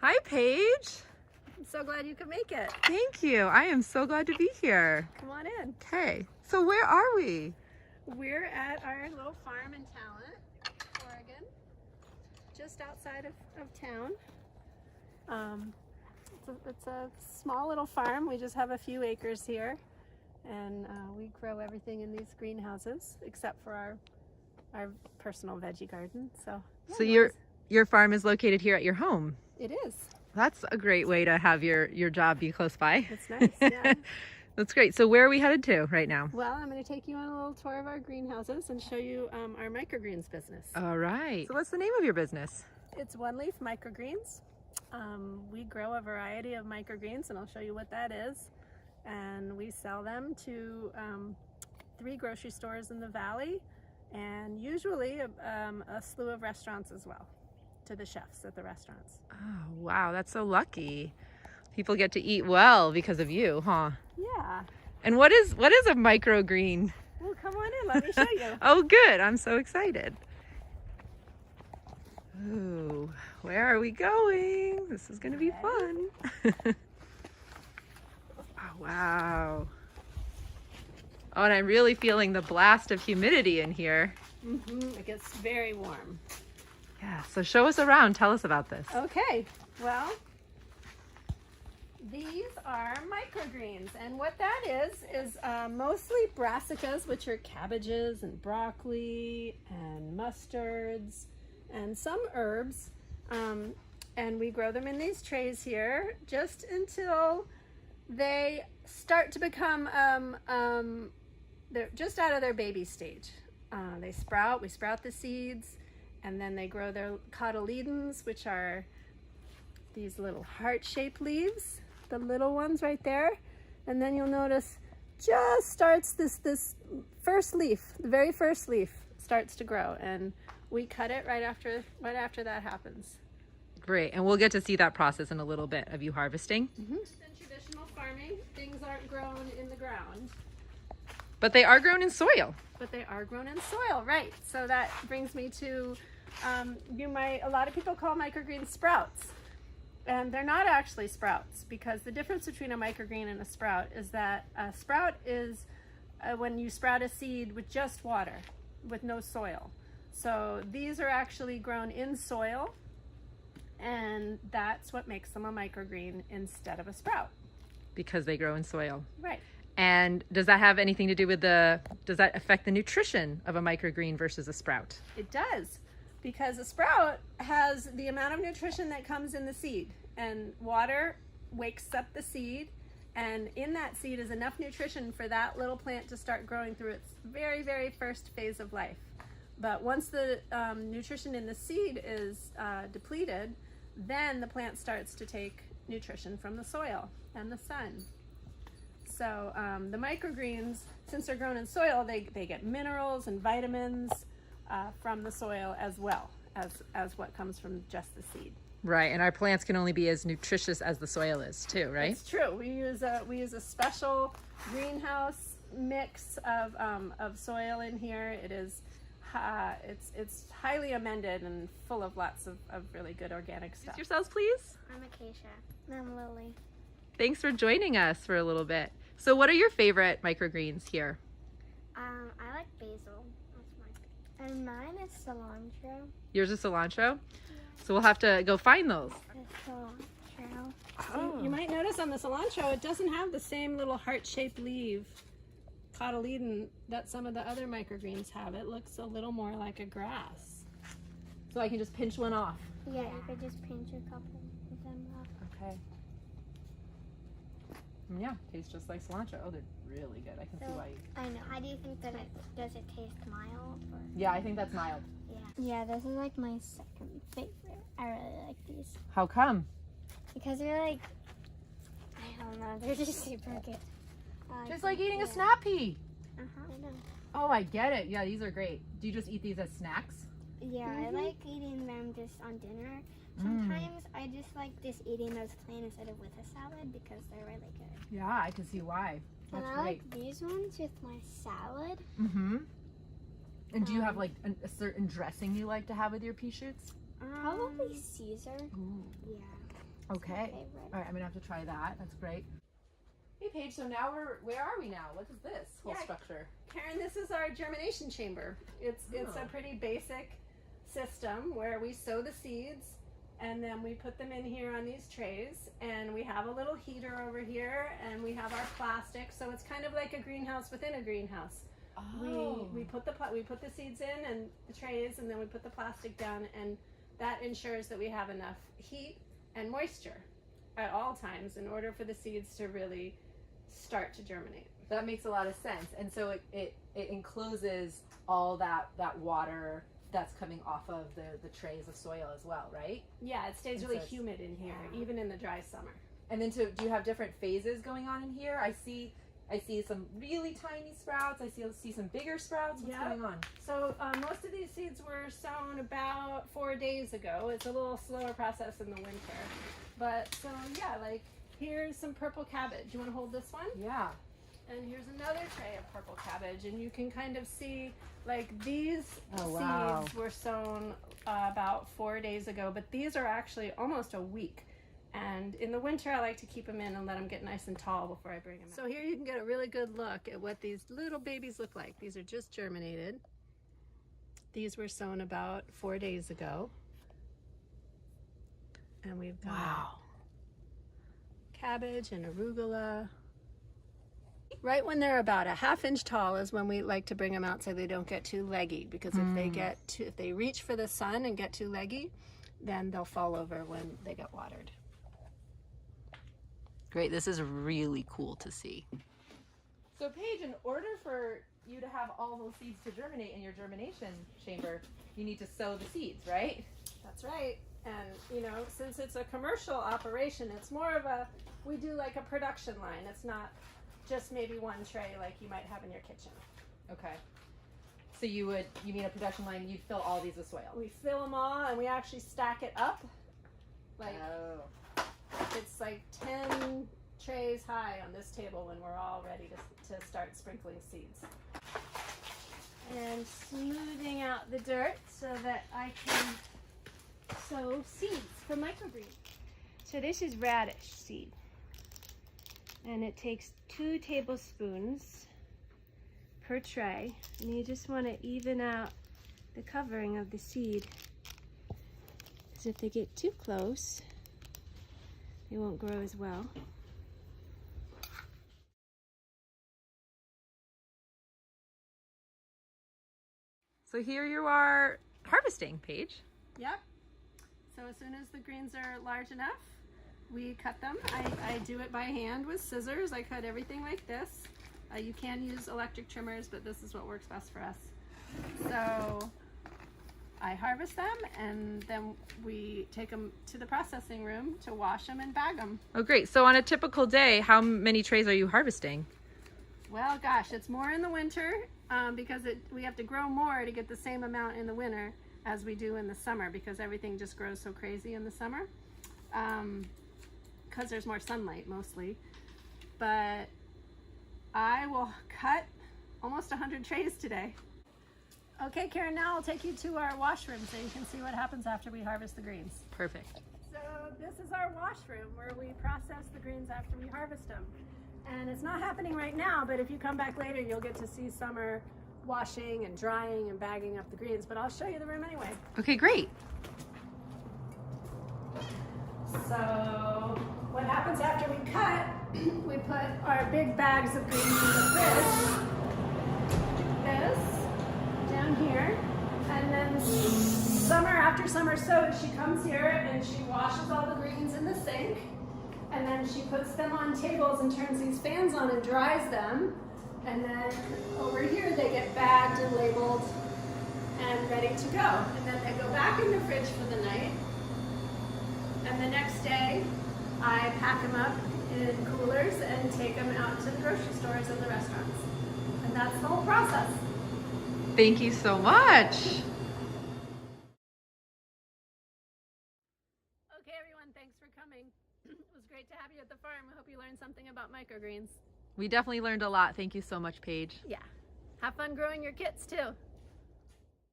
Hi, Paige. I'm so glad you could make it. Thank you. I am so glad to be here. Come on in. Okay, so where are we? We're at our little farm in Talent, Oregon, just outside of town. It's a small little farm. We just have a few acres here, and we grow everything in these greenhouses except for our personal veggie garden. So Your farm is located here at your home. it is. That's a great way to have your job be close by. It's nice. Yeah. That's great. So where are we headed to right now? Well, I'm going to take you on a little tour of our greenhouses and show you our microgreens business. All right. So what's the name of your business? It's One Leaf Microgreens. We grow a variety of microgreens, and I'll show you what that is. And we sell them to 3 grocery stores in the valley, and usually a slew of restaurants as well, to the chefs at the restaurants. Oh, wow. That's so lucky. People get to eat well because of you, huh? Yeah. And what is a microgreen? Well, come on in. Let me show you. Oh, good. I'm so excited. Ooh, where are we going? This is going to be fun. Oh, wow. Oh, and I'm really feeling the blast of humidity in here. It gets very warm. Yeah, so show us around. Tell us about this. Okay, well, these are microgreens, and what that is mostly brassicas, which are cabbages and broccoli and mustards and some herbs, and we grow them in these trays here just until they start to become they're just out of their baby stage. They sprout. We sprout the seeds, and then they grow their cotyledons, which are these little heart-shaped leaves, the little ones right there. And then you'll notice just starts this first leaf, the very first leaf starts to grow, and we cut it right after that happens. Great, and we'll get to see that process in a little bit of you harvesting. In traditional farming, things aren't grown in the ground. But they are grown in soil. But they are grown in soil, right? So that brings me to, a lot of people call microgreens sprouts. And they're not actually sprouts, because the difference between a microgreen and a sprout is that a sprout is when you sprout a seed with just water, with no soil. So these are actually grown in soil, and that's what makes them a microgreen instead of a sprout. Because they grow in soil. Right. And does that have anything to do with does that affect the nutrition of a microgreen versus a sprout? It does, because a sprout has the amount of nutrition that comes in the seed, and water wakes up the seed, and in that seed is enough nutrition for that little plant to start growing through its very, very first phase of life. But once the nutrition in the seed is depleted, then the plant starts to take nutrition from the soil and the sun. So the microgreens, since they're grown in soil, they get minerals and vitamins from the soil as well as what comes from just the seed. Right, and our plants can only be as nutritious as the soil is too, right? It's true. We use a special greenhouse mix of soil in here. It is it's highly amended and full of lots of really good organic stuff. Introduce yourselves, please. I'm Acacia. I'm Lily. Thanks for joining us for a little bit. So what are your favorite microgreens here? I like basil. That's my favorite. And mine is cilantro. Yours is cilantro? So we'll have to go find those. The cilantro. So you might notice on the cilantro, it doesn't have the same little heart-shaped leaf cotyledon that some of the other microgreens have. It looks a little more like a grass. So I can just pinch one off. Yeah, you could just pinch a couple of them off. Okay. Yeah, tastes just like cilantro. Oh, they're really good. I can see why you... I know. How do you think that does it taste mild? Or? Yeah, I think that's mild. Yeah, this is like my second favorite. I really like these. How come? Because they're like, I don't know, they're just super good. Just like eating a snap pea. Uh-huh. I know. Oh, I get it. Yeah, these are great. Do you just eat these as snacks? Yeah, I like eating them just on dinner. Sometimes I just like just eating those plain instead of with a salad because they're really good. Yeah, I can see why. That's and I like these ones with my salad. Mm-hmm. And do you have like a certain dressing you like to have with your pea shoots? Probably Caesar. Ooh. Yeah. Okay. My favorite. All right, I'm gonna have to try that. That's great. Hey Paige, so now where are we now? What is this whole Yeah. structure? Karen, this is our germination chamber. It's a pretty basic system where we sow the seeds and then we put them in here on these trays, and we have a little heater over here, and we have our plastic, so it's kind of like a greenhouse within a greenhouse. Oh. We put the seeds in and the trays, and then we put the plastic down, and that ensures that we have enough heat and moisture at all times in order for the seeds to really start to germinate. That makes a lot of sense. And so it encloses all that water that's coming off of the trays of soil as well, right? Yeah, it stays And really so it's- humid in here, yeah. even in the dry summer. And then do you have different phases going on in here? I see some really tiny sprouts. I see some bigger sprouts. What's Yeah. going on? So most of these seeds were sown about 4 days ago. It's a little slower process in the winter. But so yeah, like here's some purple cabbage. You want to hold this one? Yeah. And here's another tray of purple cabbage, and you can kind of see like these Oh, wow. seeds were sown about 4 days ago, but these are actually almost a week. And in the winter, I like to keep them in and let them get nice and tall before I bring them out. So here you can get a really good look at what these little babies look like. These are just germinated. These were sown about 4 days ago. And we've got cabbage and arugula. Right when they're about a ½ inch tall is when we like to bring them out so they don't get too leggy, because if they reach for the sun and get too leggy, then they'll fall over when they get watered. Great. This is really cool to see. So Paige, in order for you to have all those seeds to germinate in your germination chamber, you need to sow the seeds, right? That's right. And you know, since it's a commercial operation, it's more of we do like a production line. It's not just maybe one tray like you might have in your kitchen. Okay. So you mean a production line, you'd fill all these with soil? We fill them all and we actually stack it up. Like it's like 10 trays high on this table when we're all ready to start sprinkling seeds. And smoothing out the dirt so that I can sow seeds for microgreens. So this is radish seed. And it takes 2 tablespoons per tray. And you just want to even out the covering of the seed. Because if they get too close, they won't grow as well. So here you are harvesting, Paige. Yep. So as soon as the greens are large enough, we cut them. I do it by hand with scissors. I cut everything like this. You can use electric trimmers, but this is what works best for us. So I harvest them, and then we take them to the processing room to wash them and bag them. Oh, great. So on a typical day, how many trays are you harvesting? Well, gosh, it's more in the winter because we have to grow more to get the same amount in the winter as we do in the summer, because everything just grows so crazy in the summer. Because there's more sunlight mostly. But I will cut almost 100 trays today. Okay, Karen, now I'll take you to our washroom so you can see what happens after we harvest the greens. Perfect. So this is our washroom where we process the greens after we harvest them. And it's not happening right now, but if you come back later, you'll get to see Summer washing and drying and bagging up the greens. But I'll show you the room anyway. Okay, great. So what happens after we cut, we put our big bags of greens in the fridge. This down here. And then Summer, after Summer sows, she comes here and she washes all the greens in the sink. And then she puts them on tables and turns these fans on and dries them. And then over here they get bagged and labeled and ready to go. And then they go back in the fridge for the night. And the next day I pack them up in coolers and take them out to the grocery stores and the restaurants. And that's the whole process. Thank you so much. Okay, everyone, thanks for coming. It was great to have you at the farm. I hope you learned something about microgreens. We definitely learned a lot. Thank you so much, Paige. Yeah. Have fun growing your kits too.